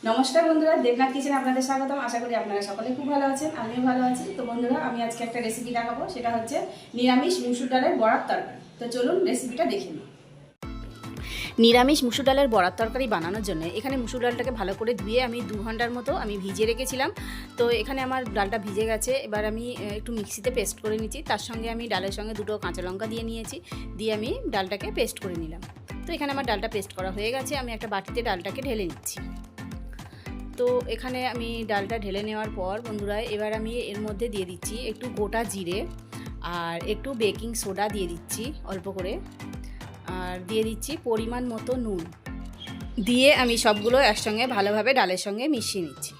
নমস্কার বন্ধুরা, দেবনাথ কিচেনে আপনাদের স্বাগতম। আশা করি আপনারা সকলে খুব ভালো আছেন, আমিও ভালো আছি। তো বন্ধুরা, আমি আজকে একটা রেসিপি দেখাবো, সেটা হচ্ছে নিরামিষ মুসুর ডালের বড়ার তরকারি। তো চলুন রেসিপিটা দেখে নিই। নিরামিষ মুসুর ডালের বড়ার তরকারি বানানোর জন্য এখানে মুসুর ডালটাকে ভালো করে ধুয়ে আমি 2 ঘন্টার মতো আমি ভিজিয়ে রেখেছিলাম। তো এখানে আমার ডালটা ভিজে গেছে। এবার আমি একটু মিক্সিতে পেস্ট করে নিচ্ছি। তার সঙ্গে আমি ডালের সঙ্গে 2টো কাঁচা লঙ্কা দিয়ে নিয়েছি, দিয়ে আমি ডালটাকে পেস্ট করে নিলাম। তো এখানে আমার ডালটা পেস্ট করা হয়ে গেছে। আমি একটা বাটিতে ডালটাকে ঢেলে নিচ্ছি। তো এখানে আমি ডালটা ঢেলে নেওয়ার পর বন্ধুরা, এবার আমি এর মধ্যে দিয়ে দিচ্ছি একটু গোটা জিরে আর একটু বেকিং সোডা দিয়ে দিচ্ছি অল্প করে, আর দিয়ে দিচ্ছি পরিমাণ মতো নুন। দিয়ে আমি সবগুলো একসঙ্গে ভালোভাবে ডালের সঙ্গে মিশিয়ে নিচ্ছি।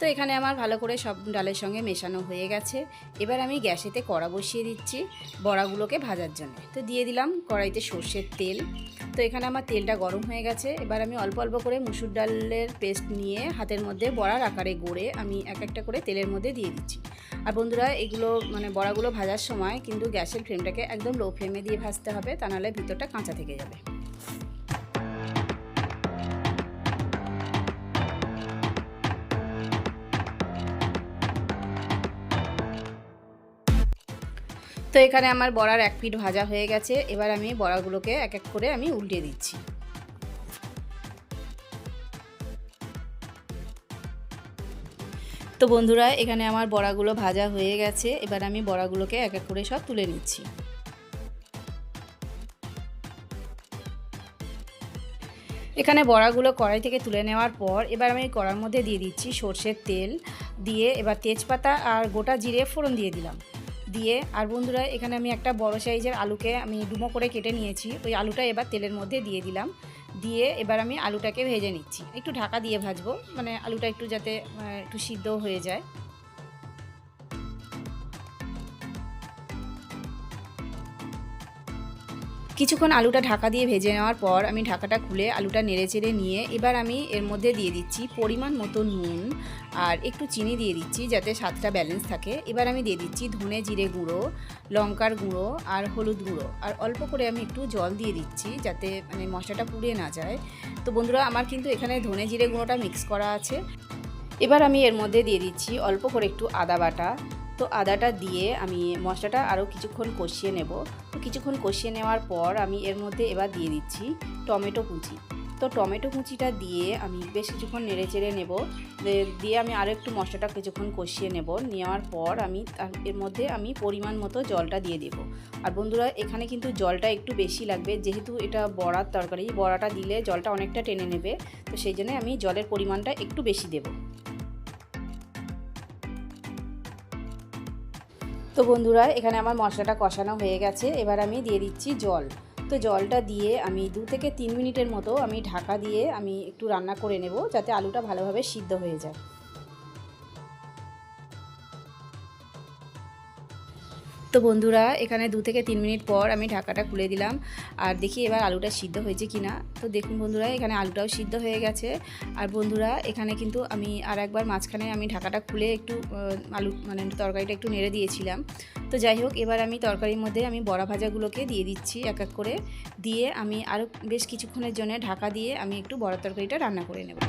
তো এখানে আমার ভালো করে সব ডালের সঙ্গে মেশানো হয়ে গেছে। এবার আমি গ্যাসেতে কড়া বসিয়ে দিচ্ছি বড়াগুলোকে ভাজার জন্য। তো দিয়ে দিলাম কড়াইতে সর্ষের তেল। তো এখানে আমার তেলটা গরম হয়ে গেছে। এবার আমি অল্প অল্প করে মুসুর ডালের পেস্ট নিয়ে হাতের মধ্যে বড়ার আকারে গড়ে আমি এক একটা করে তেলের মধ্যে দিয়ে দিচ্ছি। আর বন্ধুরা, এগুলো বড়াগুলো ভাজার সময় কিন্তু গ্যাসের ফ্লেমটাকে একদম লো ফ্লেমে দিয়ে ভাজতে হবে, তা নাহলে ভিতরটা কাঁচা থেকে যাবে। তো এখানে আমার বড়ার এক পিঠ ভাজা হয়ে গেছে। এবার আমি বড়াগুলোকে এক এক করে আমি উল্টে দিচ্ছি। তো বন্ধুরা, এখানে আমার বড়াগুলো ভাজা হয়ে গেছে। এবার আমি বড়াগুলোকে এক এক করে সব তুলে নিচ্ছি। এখানে বড়াগুলো কড়াই থেকে তুলে নেওয়ার পর এবার আমি কড়ার মধ্যে দিয়ে দিচ্ছি সর্ষের তেল, দিয়ে এবার তেজপাতা আর গোটা জিরে ফোড়ন দিয়ে দিলাম। দিয়ে আর বন্ধুরা, এখানে আমি একটা বড় সাইজের আলুকে আমি ডুমো করে কেটে নিয়েছি, ওই আলুটা এবার তেলের মধ্যে দিয়ে দিলাম। দিয়ে এবার আমি আলুটাকে ভেজে নিচ্ছি, একটু ঢাকা দিয়ে ভাজবো, আলুটা একটু যাতে একটু সিদ্ধ হয়ে যায়। কিছুক্ষণ আলুটা ঢাকা দিয়ে ভেজে নেওয়ার পর আমি ঢাকাটা খুলে আলুটা নেড়েচেড়ে নিয়ে এবার আমি এর মধ্যে দিয়ে দিচ্ছি পরিমাণ মতো নুন আর একটু চিনি দিয়ে দিচ্ছি, যাতে স্বাদটা ব্যালেন্স থাকে। এবার আমি দিয়ে দিচ্ছি ধনে জিরে গুঁড়ো, লঙ্কার গুঁড়ো আর হলুদ গুঁড়ো, আর অল্প করে আমি একটু জল দিয়ে দিচ্ছি, যাতে মশলাটা পুড়ে না যায়। তো বন্ধুরা, আমার কিন্তু এখানে ধনে জিরে গুঁড়োটা মিক্স করা আছে। এবার আমি এর মধ্যে দিয়ে দিচ্ছি অল্প করে একটু আদা বাটা। তো আদাটা দিয়ে আমি মশলাটা আরও কিছুক্ষণ কষিয়ে নেব। তো কিছুক্ষণ কষিয়ে নেওয়ার পর আমি এর মধ্যে এবার দিয়ে দিচ্ছি টমেটো কুচি। তো টমেটো কুচিটা দিয়ে আমি বেশ কিছুক্ষণ নেড়ে চেড়ে নেব। দিয়ে আমি আরও একটু মশলাটা কিছুক্ষণ কষিয়ে নেওয়ার পর আমি এর মধ্যে আমি পরিমাণ মতো জলটা দিয়ে দেব। আর বন্ধুরা, এখানে কিন্তু জলটা একটু বেশি লাগবে, যেহেতু এটা বড়ার তরকারি, বড়াটা দিলে জলটা অনেকটা টেনে নেবে। তো সেই জন্য আমি জলের পরিমাণটা একটু বেশি দেব। তো বন্ধুরা, এখানে আমার মশলাটা কষানো হয়ে গেছে। এবার আমি দিয়ে দিচ্ছি জল। তো জলটা দিয়ে আমি 2 থেকে 3 মিনিটের মতো আমি ঢাকা দিয়ে আমি একটু রান্না করে নেব, যাতে আলুটা ভালোভাবে সিদ্ধ হয়ে যায়। তো বন্ধুরা, এখানে 2 থেকে 3 মিনিট পর আমি ঢাকাটা খুলে দিলাম, আর দেখি এবার আলুটা সিদ্ধ হয়েছে কিনা। তো দেখুন বন্ধুরা, এখানে আলুটাও সিদ্ধ হয়ে গেছে। আর বন্ধুরা, এখানে কিন্তু আমি আর একবার মাঝখানে আমি ঢাকাটা খুলে একটু আলু তরকারিটা একটু নেড়ে দিয়েছিলাম। তো যাই হোক, এবার আমি তরকারির মধ্যে আমি বড়া ভাজাগুলোকে দিয়ে দিচ্ছি এক এক করে। দিয়ে আমি আরও বেশ কিছুক্ষণের জন্য ঢাকা দিয়ে আমি একটু বড়া তরকারিটা রান্না করে নেব।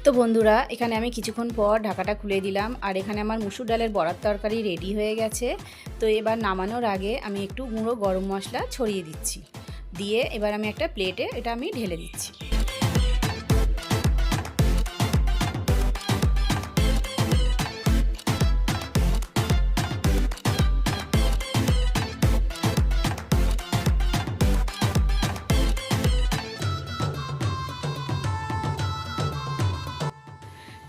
তো বন্ধুরা, এখানে আমি কিছুক্ষণ পর ঢাকাটা খুলে দিলাম, আর এখানে আমার মুসুর ডালের বড়ার তরকারি রেডি হয়ে গেছে। তো এবার নামানোর আগে আমি একটু গুঁড়ো গরম মশলা ছড়িয়ে দিচ্ছি। দিয়ে এবার আমি একটা প্লেটে এটা আমি ঢেলে দিচ্ছি।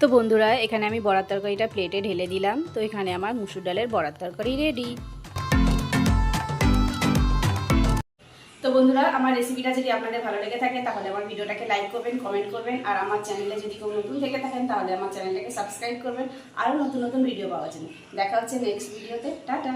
তো বন্ধুরা, এখানে আমি বড়ার তরকারিটা প্লেটে ঢেলে দিলাম। তো এখানে আমার মুসুর ডালের বড়ার তরকারি রেডি। তো বন্ধুরা, আমার রেসিপিটা যদি আপনাদের ভালো লেগে থাকে তাহলে আমার ভিডিওটাকে লাইক করবেন, কমেন্ট করবেন, আর আমার চ্যানেলে যদি কেউ নতুন থেকে থাকেন তাহলে আমার চ্যানেলটাকে সাবস্ক্রাইব করবেন, আরও নতুন নতুন ভিডিও পাওয়ার জন্য। দেখা হচ্ছে নেক্সট ভিডিওতে। টাটা।